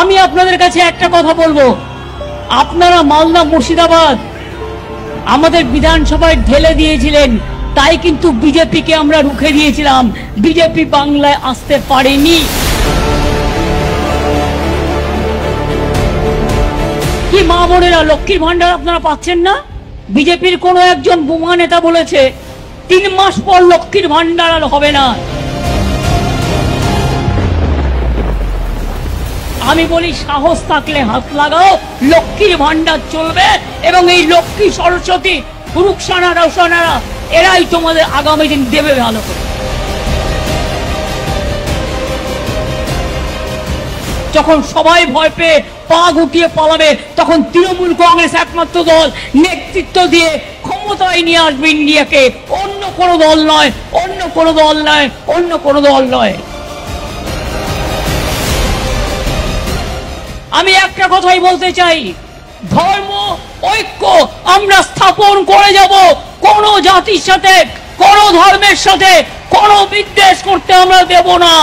আমি আপনাদের কাছে একটা কথা বলবো, আপনারা মালদা মুর্শিদাবাদ আমাদের বিধানসভায় ঢেলে দিয়েছিলেন, তাই কিন্তু বিজেপিকে আমরা রুখে দিয়েছিলাম। বিজেপি বাংলায় আসতে পারেনি। কি মা বোনেরা, লক্ষ্মীর ভান্ডার আপনারা পাচ্ছেন না? বিজেপির কোন একজন বোমা নেতা বলেছে 3 মাস পর লক্ষ্মীর ভান্ডার আর হবে না। আমি বলি সাহস থাকলে হাত লাগাও, লক্ষ্মীর ভান্ডার চলবে এবং এই লক্ষ্মী সরস্বতী রুকসানা রওশনারা এরাই তোমাদের আগামী দিন দেবে ভালো করে। যখন সবাই ভয় পেয়ে পা গুটিয়ে পালাবে, তখন তৃণমূল কংগ্রেস একমাত্র দল নেতৃত্ব দিয়ে ক্ষমতায় নিয়ে আসবে ইন্ডিয়াকে। অন্য কোনো দল নয়, অন্য কোনো দল নয়, অন্য কোনো দল নয়। আমি একটা কথাই বলতে চাই, ধর্ম ঐক্য আমরা স্থাপন করে যাব। কোন জাতির সাথে, কোন ধর্মের সাথে কোন বিদ্বেষ করতে আমরা দেব না।